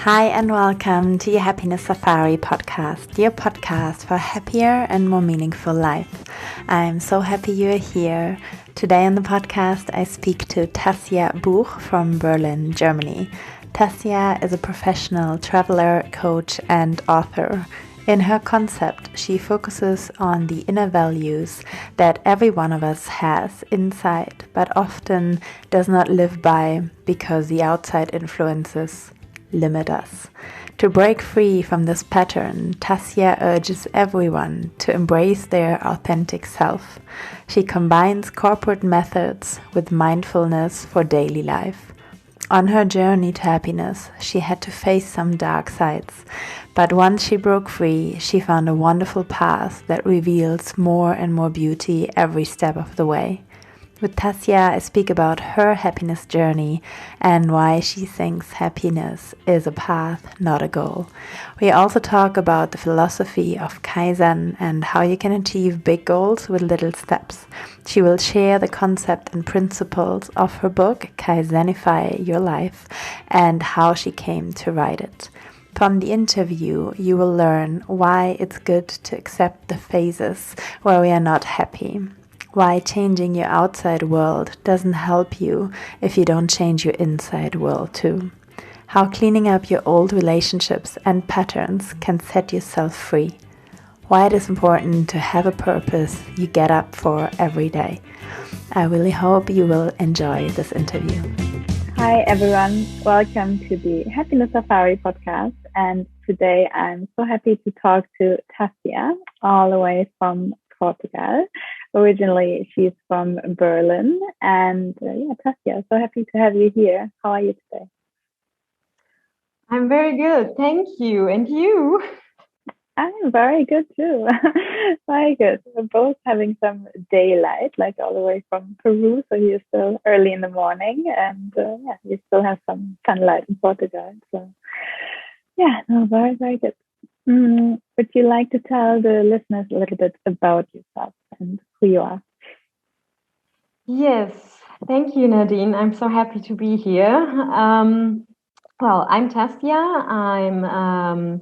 Hi and welcome to your Happiness Safari podcast, your podcast for a happier and more meaningful life. I'm so happy you're here. Today on the podcast, I speak to Tassja Buch from Berlin, Germany. Tassja is a professional traveler, coach, and author. In her concept, she focuses on the inner values that every one of us has inside, but often does not live by because the outside influences limit us. To break free from this pattern, Tassja urges everyone to embrace their authentic self. She combines corporate methods with mindfulness for daily life. On her journey to happiness, she had to face some dark sides, but once she broke free, she found a wonderful path that reveals more and more beauty every step of the way. With Tassja, I speak about her happiness journey and why she thinks happiness is a path, not a goal. We also talk about the philosophy of Kaizen and how you can achieve big goals with little steps. She will share the concept and principles of her book, Kaizenify Your Life, and how she came to write it. From the interview, you will learn why it's good to accept the phases where we are not happy. Why changing your outside world doesn't help you if you don't change your inside world too. How cleaning up your old relationships and patterns can set yourself free. Why it is important to have a purpose you get up for every day. I really hope you will enjoy this interview. Hi everyone, welcome to the Happiness Safari podcast. And today I'm so happy to talk to Tassja, all the way from Portugal. Originally, she's from Berlin. And Tassja, so happy to have you here. How are you today? I'm very good. Thank you. And you? I'm very good too. Very good. We're both having some daylight, like all the way from Peru. So you're still early in the morning. And you still have some sunlight in Portugal. So very, very good. Would you like to tell the listeners a little bit about yourself and who you are? Yes, thank you, Nadine. I'm so happy to be here. I'm Tassja. I'm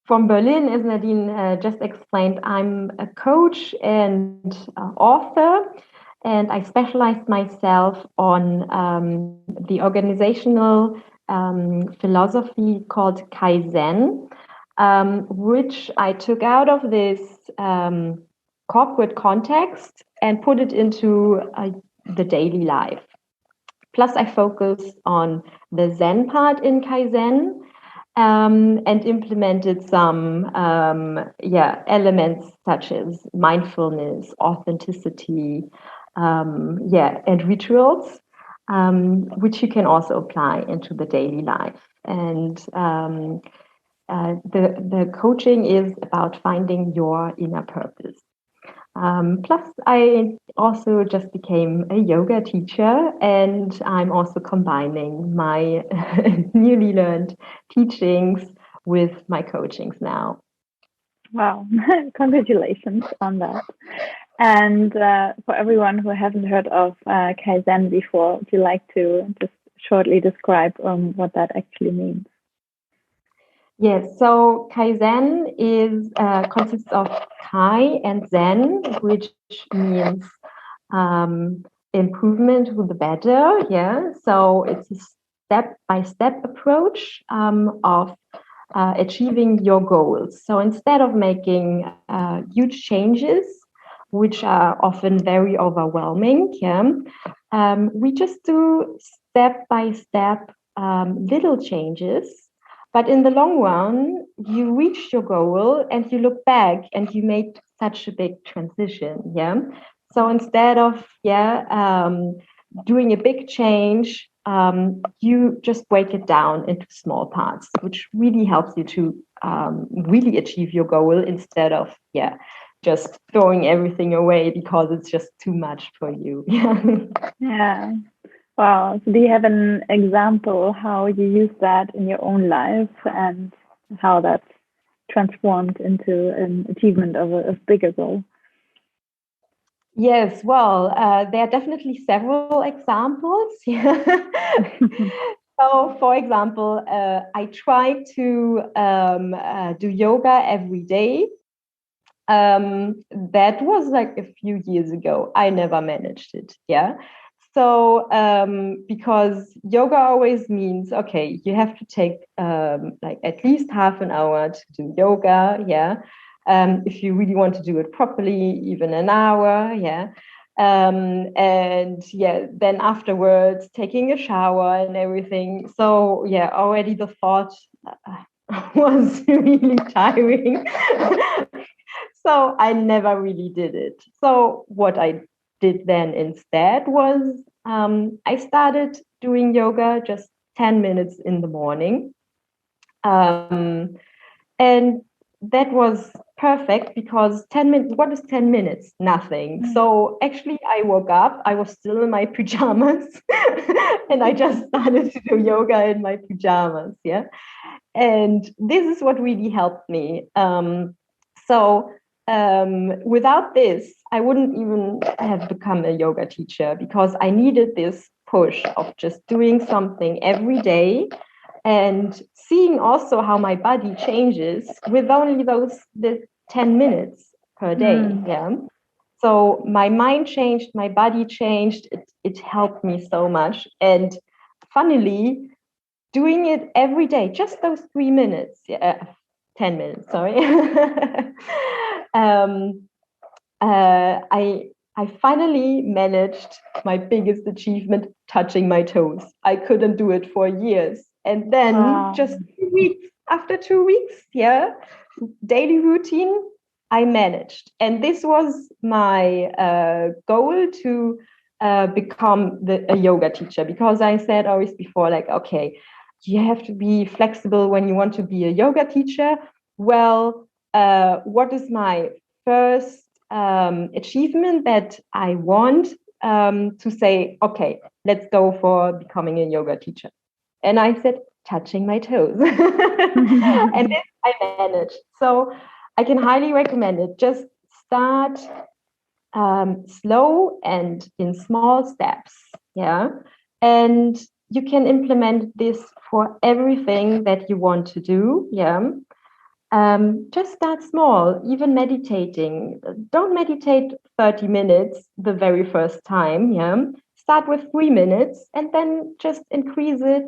from Berlin, as Nadine just explained. I'm a coach and author, and I specialized myself on the organizational philosophy called Kaizen. Which I took out of this corporate context and put it into the daily life. Plus, I focused on the Zen part in Kaizen and implemented some elements such as mindfulness, authenticity, and rituals, which you can also apply into the daily life. And the coaching is about finding your inner purpose. Plus, I also just became a yoga teacher, and I'm also combining my newly learned teachings with my coachings now. Wow, congratulations on that. And for everyone who hasn't heard of Kaizen before, would you like to just shortly describe what that actually means? Yes, so Kaizen consists of Kai and Zen, which means improvement with the better. Yeah, so it's a step-by-step approach of achieving your goals. So instead of making huge changes, which are often very overwhelming, we just do step-by-step little changes. But in the long run, you reach your goal and you look back and you made such a big transition. Yeah. So instead of doing a big change, you just break it down into small parts, which really helps you to really achieve your goal instead of just throwing everything away because it's just too much for you. Yeah. Wow. So do you have an example how you use that in your own life and how that's transformed into an achievement of a bigger goal? Yes, well, there are definitely several examples. So, for example, I try to do yoga every day. That was like a few years ago. I never managed it. Yeah. So, because yoga always means, okay, you have to take like at least half an hour to do yoga. Yeah. If you really want to do it properly, even an hour. Yeah. And yeah, then afterwards taking a shower and everything. So yeah, already the thought was really tiring. So I never really did it. So what I did then instead was I started doing yoga just 10 minutes in the morning. And that was perfect because 10 minutes, what is 10 minutes? Nothing. So actually, I woke up, I was still in my pajamas, and I just started to do yoga in my pajamas. Yeah. And this is what really helped me. Without this, I wouldn't even have become a yoga teacher because I needed this push of just doing something every day and seeing also how my body changes with only the 10 minutes per day. Yeah. So my mind changed, my body changed. It helped me so much. And funnily, doing it every day, just those 3 minutes, 10 minutes, sorry. um, I finally managed my biggest achievement, touching my toes. I couldn't do it for years. And then just 2 weeks, after 2 weeks, yeah, daily routine, I managed. And this was my goal to become a yoga teacher, because I said always before, like, okay, you have to be flexible when you want to be a yoga teacher. Well, what is my first achievement that I want to say, okay, let's go for becoming a yoga teacher? And I said, touching my toes. And then I managed. So I can highly recommend it. Just start slow and in small steps. Yeah. And you can implement this for everything that you want to do. Yeah. Just start small, even meditating. Don't meditate 30 minutes the very first time. Yeah. Start with 3 minutes and then just increase it,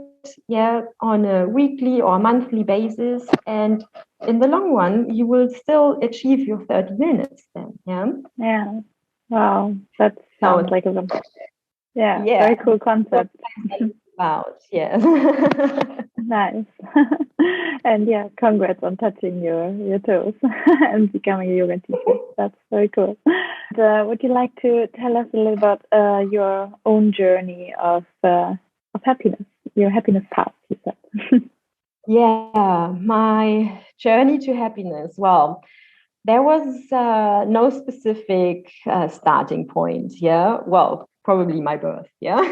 yeah, on a weekly or monthly basis. And in the long run, you will still achieve your 30 minutes then. Yeah. Yeah. Wow. That sounds like a very cool concept. About, yes. Nice. And yeah, congrats on touching your toes and becoming a yoga teacher. That's very cool. And, would you like to tell us a little about your own journey of happiness, your happiness path, you said? Yeah, my journey to happiness. Well, there was no specific starting point. Yeah, well, probably my birth. Yeah.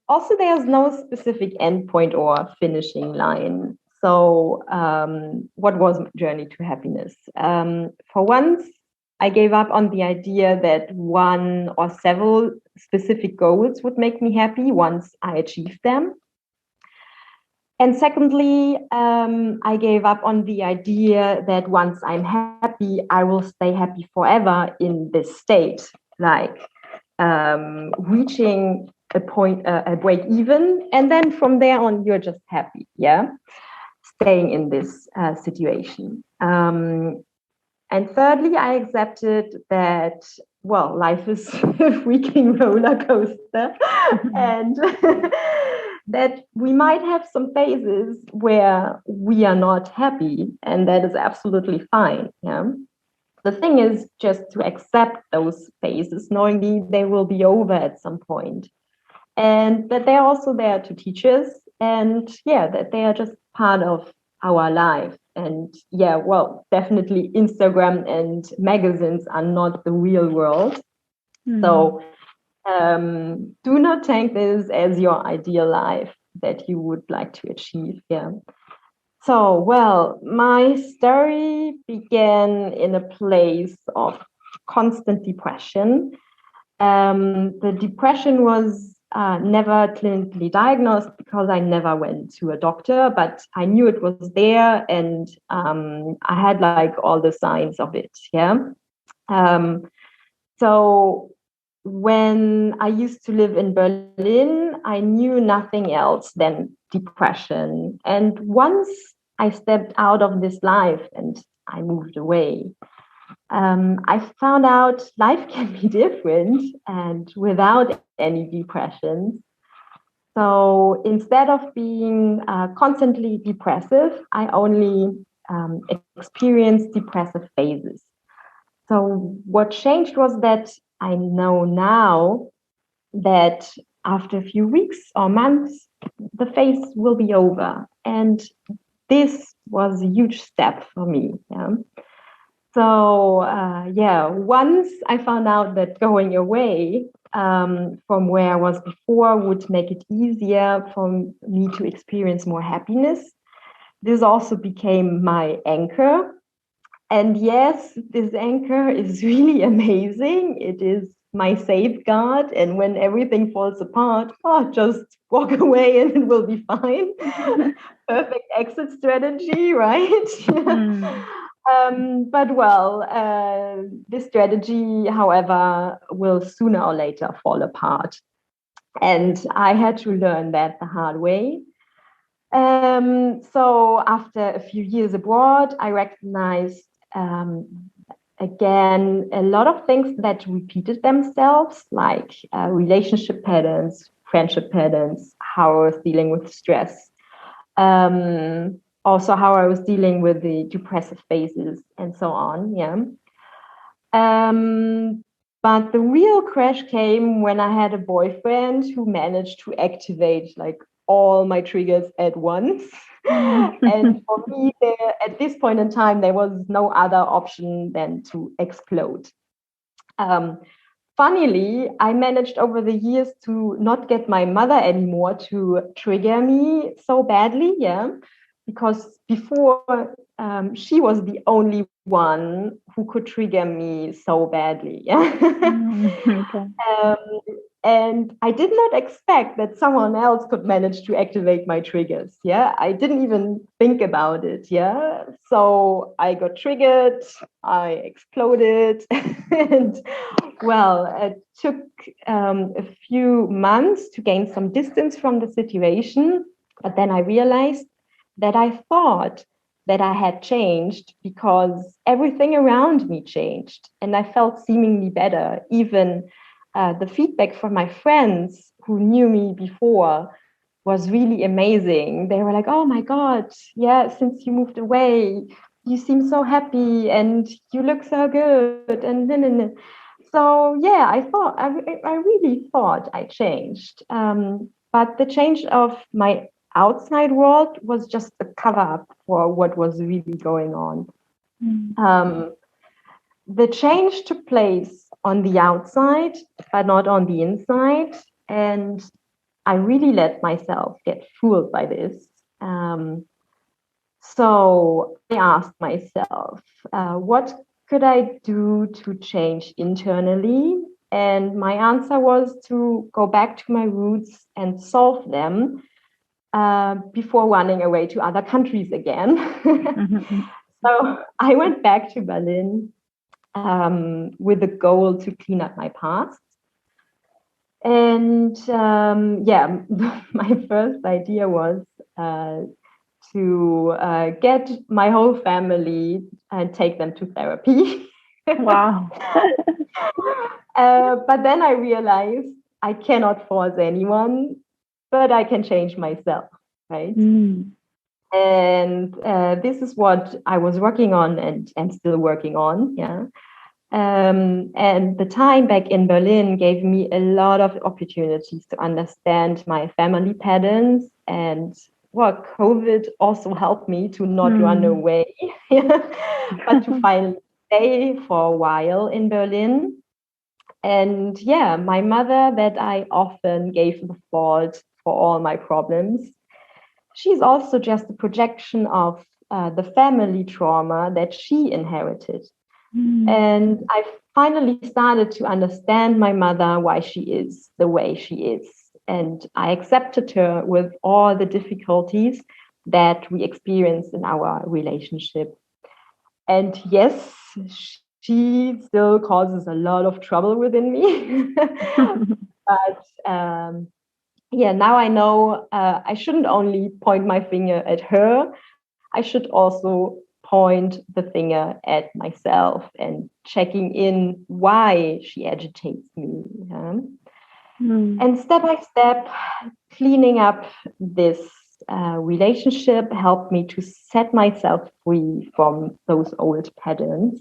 Also, there's no specific endpoint or finishing line. So, what was my journey to happiness? For once, I gave up on the idea that one or several specific goals would make me happy once I achieved them. And secondly, I gave up on the idea that once I'm happy, I will stay happy forever in this state, like reaching a point, a break even, and then from there on, you're just happy, yeah, staying in this situation. And thirdly, I accepted that, well, life is a freaking roller coaster, and that we might have some phases where we are not happy, and that is absolutely fine. Yeah. The thing is just to accept those phases, knowing they will be over at some point, and that they're also there to teach us, and yeah, that they are just part of our life. And yeah, well, definitely Instagram and magazines are not the real world. So do not take this as your ideal life that you would like to achieve. Yeah. So, well, my story began in a place of constant depression. The depression was never clinically diagnosed because I never went to a doctor, but I knew it was there, and I had like all the signs of it. Yeah. So when I used to live in Berlin, I knew nothing else than depression. And once I stepped out of this life and I moved away, I found out life can be different and without any depressions. So instead of being constantly depressive, I only experienced depressive phases. So what changed was that I know now that after a few weeks or months, the phase will be over. And this was a huge step for me. Yeah. So, once I found out that going away from where I was before would make it easier for me to experience more happiness, this also became my anchor. And yes, this anchor is really amazing. It is my safeguard. And when everything falls apart, just walk away and it will be fine. Perfect exit strategy, right? This strategy, however, will sooner or later fall apart. And I had to learn that the hard way. So after a few years abroad, I recognized again a lot of things that repeated themselves, like relationship patterns, friendship patterns, how I was dealing with stress, also how I was dealing with the depressive phases and so on. Yeah. But the real crash came when I had a boyfriend who managed to activate like all my triggers at once. And for me, at this point in time, there was no other option than to explode. Funnily, I managed over the years to not get my mother anymore to trigger me so badly. Yeah. Because before she was the only one who could trigger me so badly. Yeah. Okay. And I did not expect that someone else could manage to activate my triggers. Yeah. I didn't even think about it. Yeah. So I got triggered, I exploded. And well, it took a few months to gain some distance from the situation. But then I realized that I thought that I had changed because everything around me changed and I felt seemingly better. Even the feedback from my friends who knew me before was really amazing. They were like, "Oh my God, yeah, since you moved away, you seem so happy and you look so good." And so, yeah, I really thought I changed. But the change of my outside world was just a cover up for what was really going on. The change took place on the outside, but not on the inside. And I really let myself get fooled by this. So I asked myself, what could I do to change internally? And my answer was to go back to my roots and solve them before running away to other countries again. So I went back to Berlin with the goal to clean up my past. And my first idea was to get my whole family and take them to therapy. Wow. But then I realized I cannot force anyone, but I can change myself, right? And this is what I was working on and still working on. Yeah. And the time back in Berlin gave me a lot of opportunities to understand my family patterns. And COVID also helped me to not run away, but to finally stay for a while in Berlin. And yeah, my mother, that I often gave the fault for all my problems, she's also just a projection of the family trauma that she inherited. And I finally started to understand my mother, why she is the way she is. and I accepted her with all the difficulties that we experience in our relationship. And yes, she still causes a lot of trouble within me. But now I know I shouldn't only point my finger at her. I should also point the finger at myself and checking in why she agitates me. And step by step, cleaning up this relationship helped me to set myself free from those old patterns.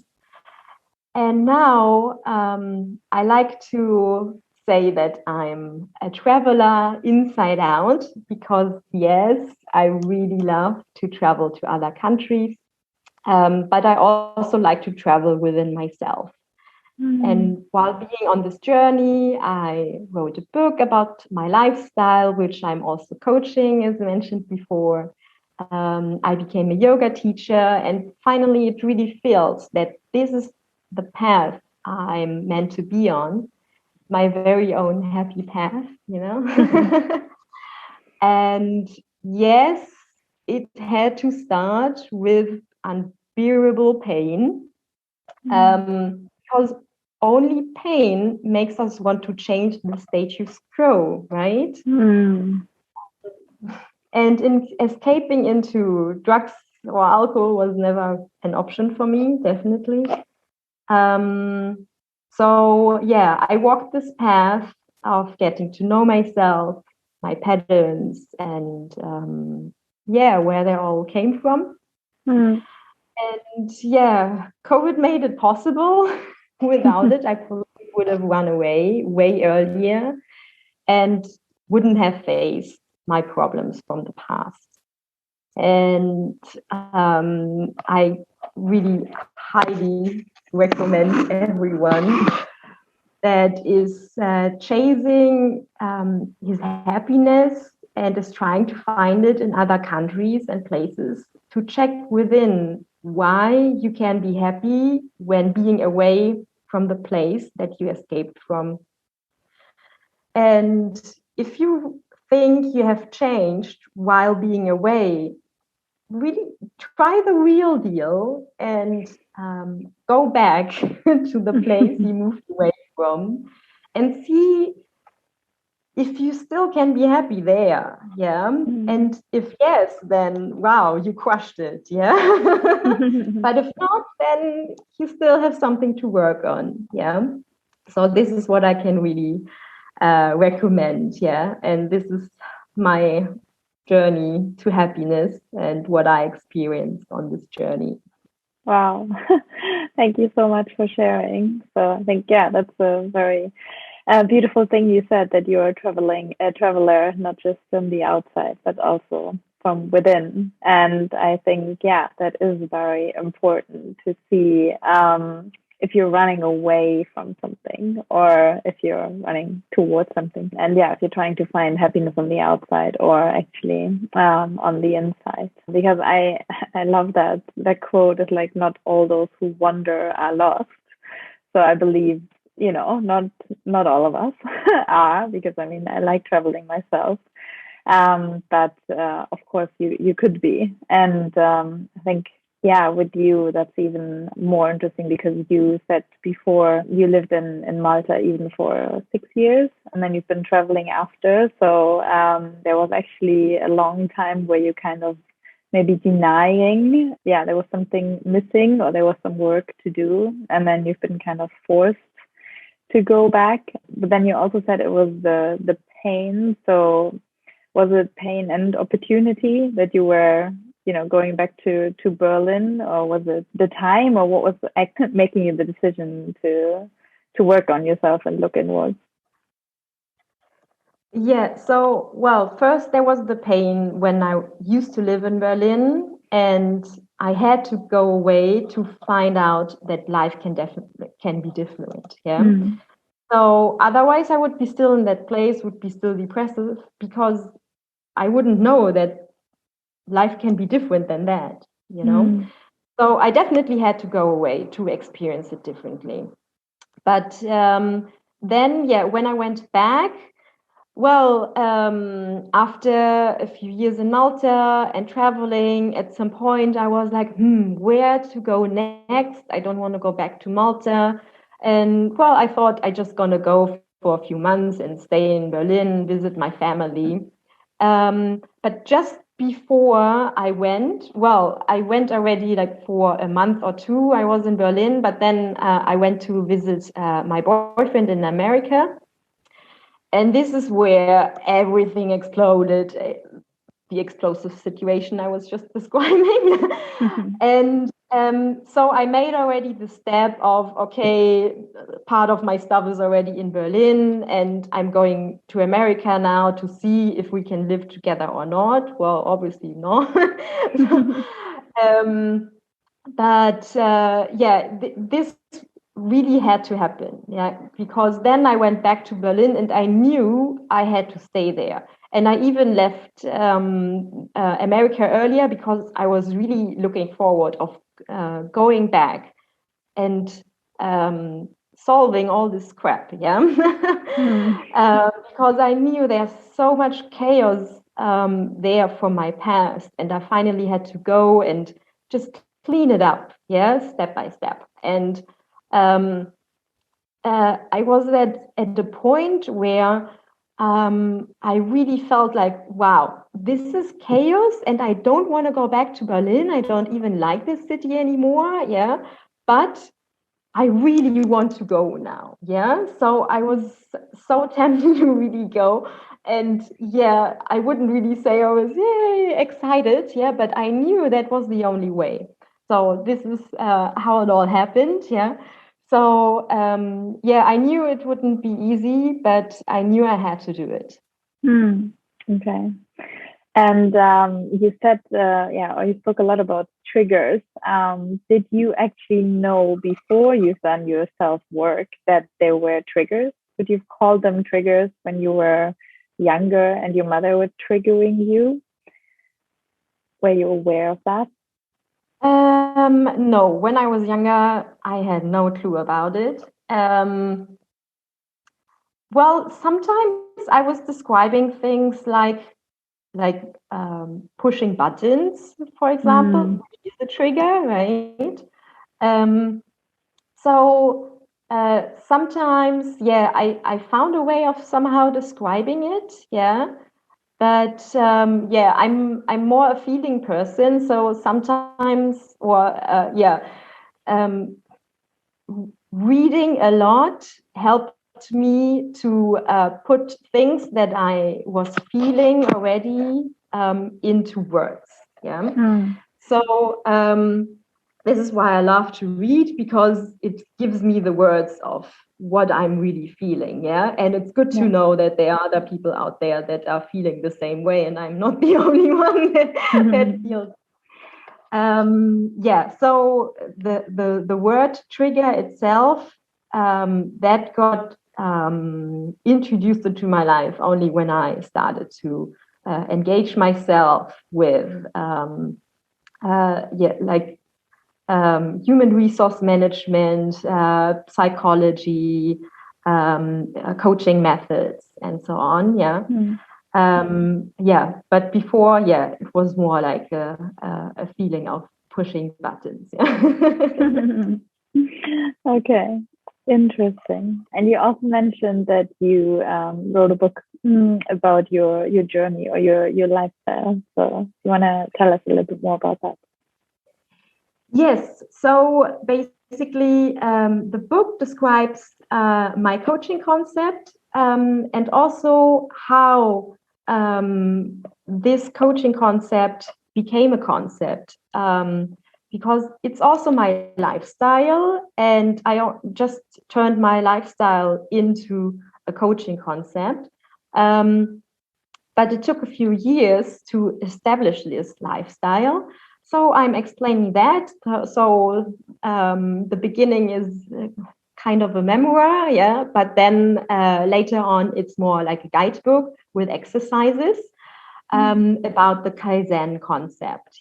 And now I like to say that I'm a traveler inside out because, yes, I really love to travel to other countries. But I also like to travel within myself. And while being on this journey, I wrote a book about my lifestyle, which I'm also coaching, as mentioned before. I became a yoga teacher, and finally, it really feels that this is the path I'm meant to be on, my very own happy path, And yes, it had to start with unbearable pain, because only pain makes us want to change the status quo, right? And in escaping into drugs or alcohol was never an option for me, definitely. I walked this path of getting to know myself, my patterns, and where they all came from. And COVID made it possible. Without it, I probably would have run away way earlier and wouldn't have faced my problems from the past. And I really highly recommend everyone that is chasing his happiness and is trying to find it in other countries and places to check within why you can be happy when being away from the place that you escaped from. And if you think you have changed while being away, really try the real deal and go back to the place you moved away from and see if you still can be happy there. And if yes, then wow, you crushed it. But if not, then you still have something to work on. So this is what I can really recommend. And this is my journey to happiness and what I experienced on this journey. Wow. Thank you so much for sharing. So I think, that's a very beautiful thing you said, that you are a traveler, not just from the outside, but also from within. And I think, that is very important to see if you're running away from something or if you're running towards something. And if you're trying to find happiness on the outside or actually on the inside. Because I love that quote is like, not all those who wander are lost. So I believe, not all of us are, because I like traveling myself. But of course you could be. And I think, with you, that's even more interesting, because you said before you lived in Malta even for 6 years, and then you've been traveling after. So there was actually a long time where you kind of maybe denying, there was something missing or there was some work to do. And then you've been kind of forced to go back. But then you also said it was the pain. So was it pain and opportunity that you were, going back to Berlin, or was it the time, or what was making you the decision to work on yourself and look inwards? So, well, first there was the pain when I used to live in Berlin, and I had to go away to find out that life can be different. So otherwise I would be still in that place, would be still depressive, because I wouldn't know that life can be different than that, So I definitely had to go away to experience it differently. But then, when I went back, Well, after a few years in Malta and traveling, at some point I was like, where to go next? I don't want to go back to Malta. And well, I thought I just gonna go for a few months and stay in Berlin, visit my family. But just before I went already like for a month or two. I was in Berlin, but then I went to visit my boyfriend in America. And this is where everything exploded, the explosive situation I was just describing. And so I made already the step of, okay, part of my stuff is already in Berlin, and I'm going to America now to see if we can live together or not. Well, obviously not. um, but this really had to happen, because then I went back to Berlin and I knew I had to stay there. And I even left America earlier because I was really looking forward of going back and solving all this crap, because I knew there's so much chaos there from my past, and I finally had to go and just clean it up, step by step. And I was at the point where I really felt like, wow, this is chaos, and I don't want to go back to Berlin. I don't even like this city anymore, but I really want to go now, So I was so tempted to really go. And I wouldn't really say I was excited, but I knew that was the only way. So this is how it all happened, So I knew it wouldn't be easy, but I knew I had to do it. Okay. And you said, or you spoke a lot about triggers. Did you actually know before you've done your self-work that there were triggers? Would you call them triggers when you were younger and your mother was triggering you? Were you aware of that? No, when I was younger, I had no clue about it. Well, sometimes I was describing things like pushing buttons, for example, which is a trigger, right? So sometimes, I found a way of somehow describing it, But I'm more a feeling person, so sometimes, reading a lot helped me to put things that I was feeling already into words. So this is why I love to read, because it gives me the words of what I'm really feeling. And it's good to know that there are other people out there that are feeling the same way, and I'm not the only one that feels. So the word trigger itself, that got introduced into my life only when I started to engage myself with human resource management, psychology, coaching methods, and so on. But before, it was more like a feeling of pushing buttons. Okay, interesting. And you also mentioned that you wrote a book about your journey or your lifestyle. So you want to tell us a little bit more about that? Yes. So basically, the book describes my coaching concept, and also how this coaching concept became a concept, because it's also my lifestyle, and I just turned my lifestyle into a coaching concept. But it took a few years to establish this lifestyle. So I'm explaining that. So the beginning is kind of a memoir, but then later on it's more like a guidebook with exercises about the Kaizen concept.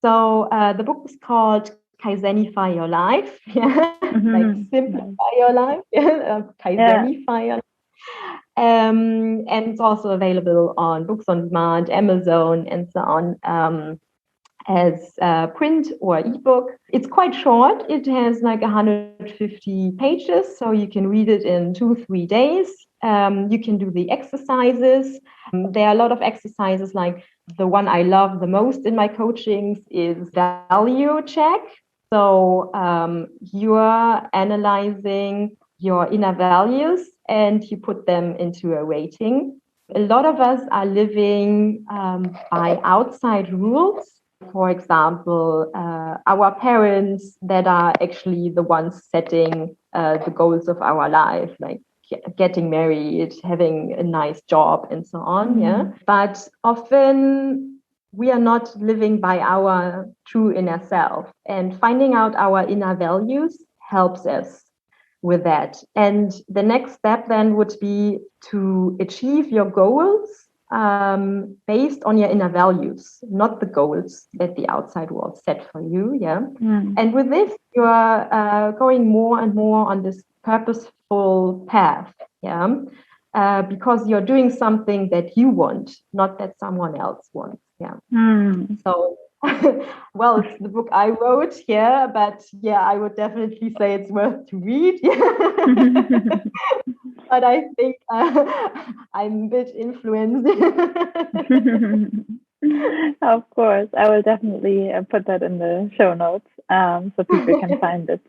So the book is called Kaizenify Your Life, like simplify your life, Kaizenify your life. And it's also available on Books on Demand, Amazon, and so on, as print or ebook. It's quite short. It has like 150 pages, so you can read it in 2-3 days. You can do the exercises. There are a lot of exercises, like the one I love the most in my coachings is value check. So you're analyzing your inner values and you put them into a rating. A lot of us are living by outside rules. For example, our parents that are actually the ones setting the goals of our life, like getting married, having a nice job, and so on. Yeah. But often we are not living by our true inner self, and finding out our inner values helps us with that. And the next step then would be to achieve your goals based on your inner values, not the goals that the outside world set for you. Yeah. And with this, you are going more and more on this purposeful path. Yeah. Because you're doing something that you want, not that someone else wants. Yeah. So, well, it's the book I wrote, yeah, but yeah, I would definitely say it's worth to read. But I think I'm a bit influenced. Of course, I will definitely put that in the show notes so people can find it.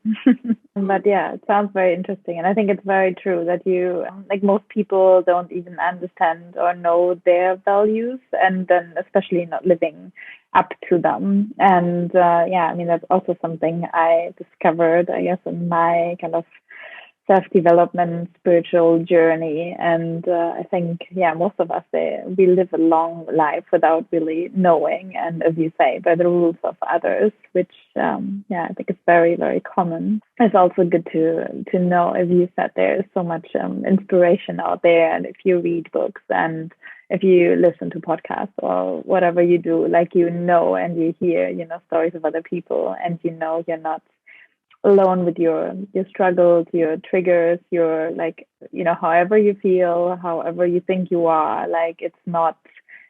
But yeah, it sounds very interesting. And I think it's very true that you, like most people, don't even understand or know their values, and then especially not living up to them. And yeah, I mean, that's also something I discovered, I guess, in my kind of self-development spiritual journey. And I think, yeah, most of us, we live a long life without really knowing, and as you say, by the rules of others, which yeah, I think is very, very common. It's also good to know, as you said, there is so much inspiration out there, and if you read books and if you listen to podcasts or whatever you do, like, and you hear, stories of other people, and you're not alone with your struggles, your triggers, your, like, however you feel, however you think you are, like, it's not,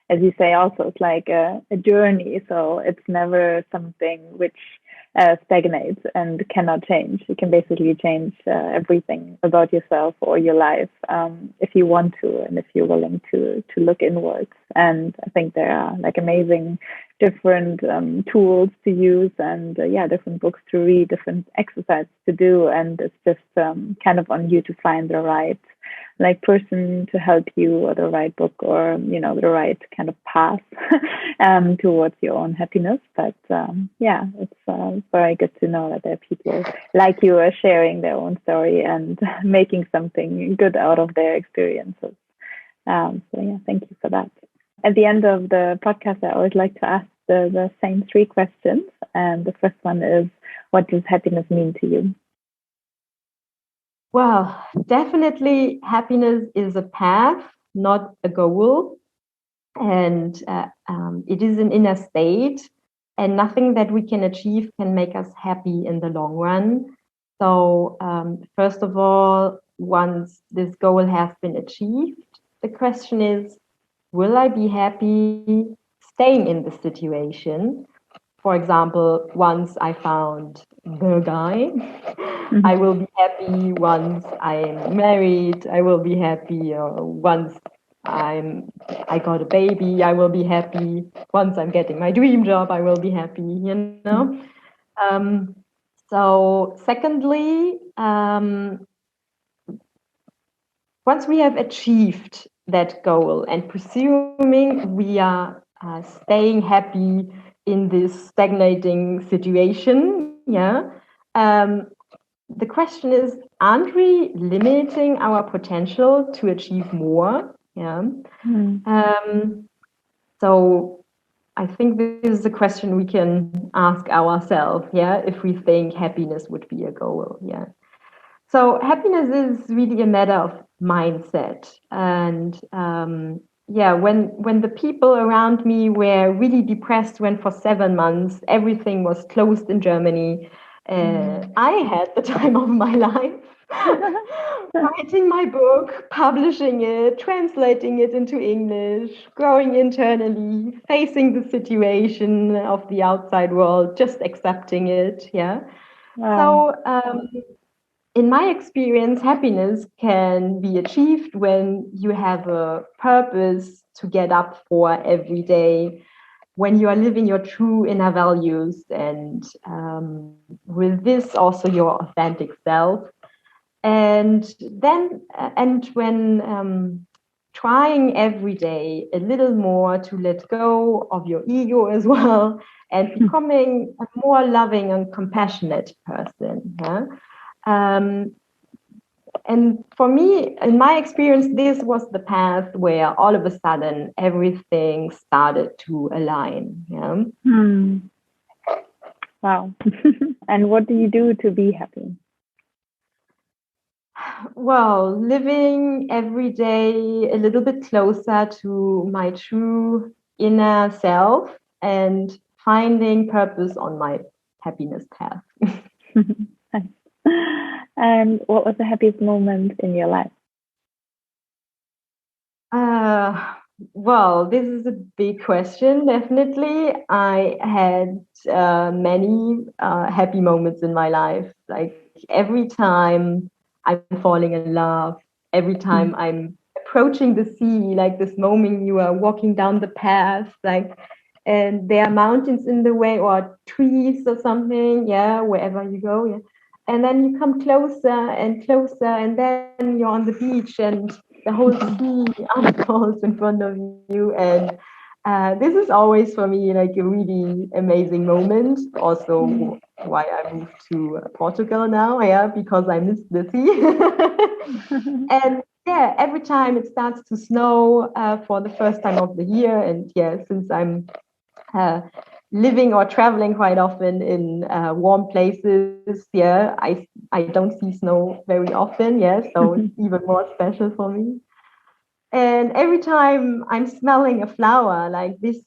as you say, also it's like a journey, so it's never something which stagnates and cannot change. You can basically change everything about yourself or your life if you want to, and if you're willing to look inwards. And I think there are like amazing different tools to use, and yeah, different books to read, different exercises to do, and it's just kind of on you to find the right person to help you, or the right book, or the right kind of path towards your own happiness. But yeah, it's very good to know that there are people like you are sharing their own story and making something good out of their experiences. So yeah, thank you for that. At the end of the podcast, I always like to ask the same 3 questions. And the first one is, what does happiness mean to you? Well, definitely happiness is a path, not a goal. And it is an inner state, and nothing that we can achieve can make us happy in the long run. So first of all, once this goal has been achieved, the question is, will I be happy staying in the situation? For example, once I found the guy, I will be happy. Once I'm married, I will be happy. Once I got a baby, I will be happy. Once I'm getting my dream job, I will be happy. So secondly, once we have achieved that goal, and presuming we are staying happy in this stagnating situation, the question is, aren't we limiting our potential to achieve more? So I think this is a question we can ask ourselves, if we think happiness would be a goal. So happiness is really a matter of mindset. And when the people around me were really depressed, when for 7 months everything was closed in Germany, I had the time of my life. Writing my book, publishing it, translating it into English, growing internally, facing the situation of the outside world, just accepting it. Yeah. Wow. So, in my experience, happiness can be achieved when you have a purpose to get up for every day, when you are living your true inner values, and with this also your authentic self. And when trying every day a little more to let go of your ego as well, and becoming a more loving and compassionate person. Yeah? Um, and for me, in my experience, this was the path where all of a sudden everything started to align. Yeah. Hmm. Wow. And what do you do to be happy? Well, living every day a little bit closer to my true inner self and finding purpose on my happiness path. Nice. And what was the happiest moment in your life? Uh, well, this is a big question, definitely. I had many happy moments in my life. Like every time I'm falling in love, every time I'm approaching the sea, like this moment you are walking down the path, like, and there are mountains in the way or trees or something, yeah, wherever you go, yeah. And then you come closer and closer, and then you're on the beach and the whole sea unfolds in front of you. And this is always for me like a really amazing moment. Also, why I moved to Portugal now, yeah, because I miss the sea. And yeah, every time it starts to snow for the first time of the year, and yeah, since I'm uh, living or traveling quite often in warm places, yeah, I don't see snow very often, yeah, so it's even more special for me. And every time I'm smelling a flower like this,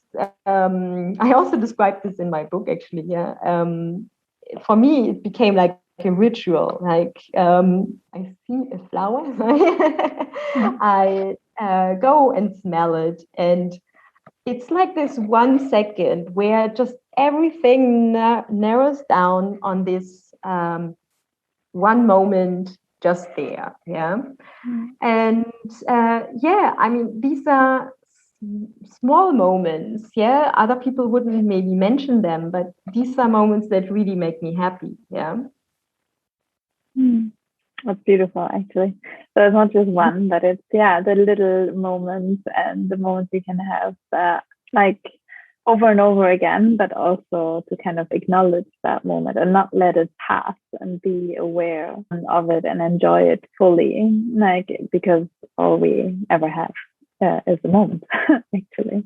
I also described this in my book actually. Yeah, for me it became like a ritual. Like I see a flower, I go and smell it, and it's like this 1 second where just everything narrows down on this one moment just there. Yeah. And yeah, I mean, these are small moments. Yeah. Other people wouldn't maybe mention them, but these are moments that really make me happy. Yeah. That's beautiful, actually. So it's not just one, but it's the little moments and the moments you can have like over and over again, but also to kind of acknowledge that moment and not let it pass and be aware of it and enjoy it fully, like because all we ever have is the moment, actually.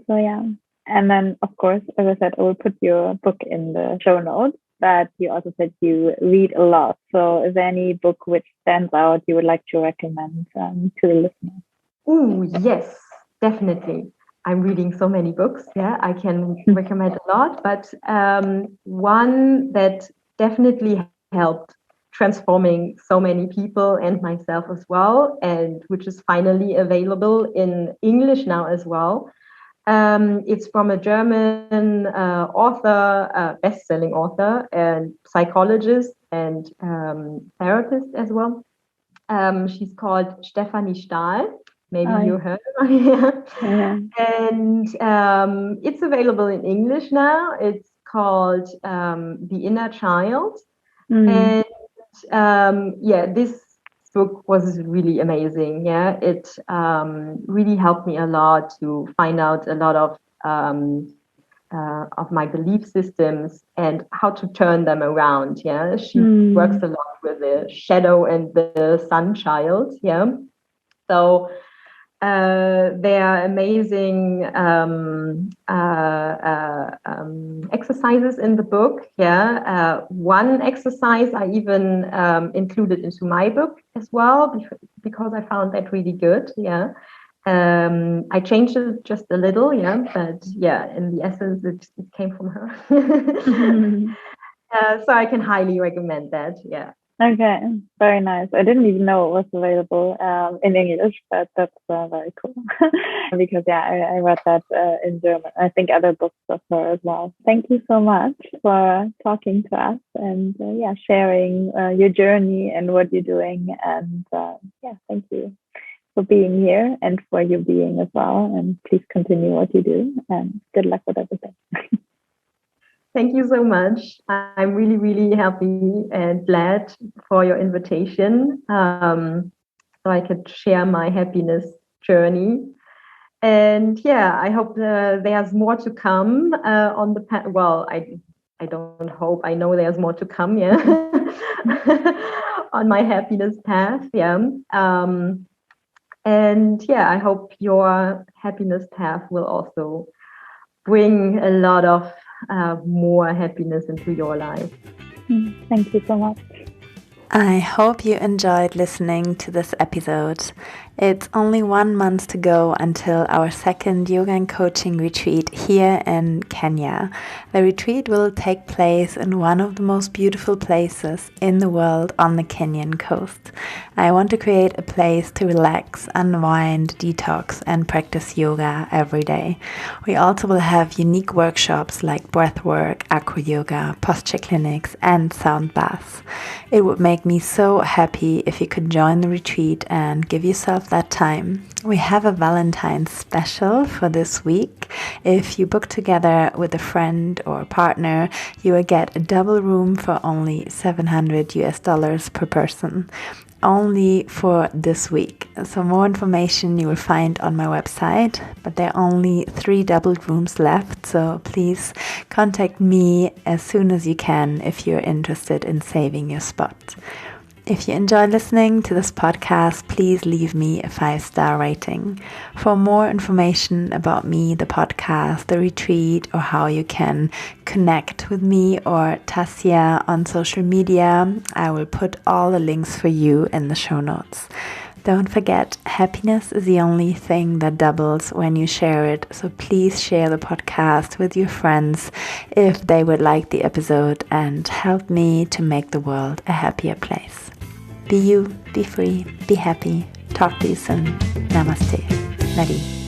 So yeah. And then, of course, as I said, I will put your book in the show notes. But you also said you read a lot. So, is there any book which stands out you would like to recommend to the listeners? Oh, yes, definitely. I'm reading so many books. Yeah, I can recommend a lot, but one that definitely helped transforming so many people and myself as well, and which is finally available in English now as well. It's from a German author, best-selling author, and psychologist and therapist as well. She's called Stephanie Stahl. Maybe Oh, you heard of her. yeah. And it's available in English now. It's called The Inner Child. Mm. And yeah, this book was really amazing. Yeah, it really helped me a lot to find out a lot of my belief systems and how to turn them around. Yeah, she works Mm. a lot with the shadow and the sun child. Yeah, so there are amazing exercises in the book. Yeah, one exercise I even included into my book as well because I found that really good. Yeah. I changed it just a little, yeah, but yeah, in the essence, it came from her. So I can highly recommend that. Yeah. Okay, very nice. I didn't even know it was available in English, but that's very cool. Because yeah, I read that in German. I think other books of her as well. Thank you so much for talking to us and yeah, sharing your journey and what you're doing. And yeah, thank you for being here and for your being as well. And please continue what you do. And good luck with everything. Thank you so much. I'm really, really happy and glad for your invitation, so I could share my happiness journey. And yeah, I hope there's more to come on the path. Well, I don't hope. I know there's more to come. Yeah, on my happiness path. Yeah. And yeah, I hope your happiness path will also bring a lot of more happiness into your life. Thank you so much. I hope you enjoyed listening to this episode. It's only 1 month to go until our second yoga and coaching retreat here in Kenya. The retreat will take place in one of the most beautiful places in the world on the Kenyan coast. I want to create a place to relax, unwind, detox, and practice yoga every day. We also will have unique workshops like breathwork, acro yoga, posture clinics, and sound baths. It would make me so happy if you could join the retreat and give yourself that time. We have a Valentine's special for this week. If you book together with a friend or partner, you will get a double room for only $700 per person. Only for this week. So more information you will find on my website, but there are only 3 double rooms left, so please contact me as soon as you can if you're interested in saving your spot. If you enjoy listening to this podcast, please leave me a 5-star rating. For more information about me, the podcast, the retreat, or how you can connect with me or Tassja on social media, I will put all the links for you in the show notes. Don't forget, happiness is the only thing that doubles when you share it, so please share the podcast with your friends if they would like the episode and help me to make the world a happier place. Be you, be free, be happy. Talk to you soon. Namaste. Nadi.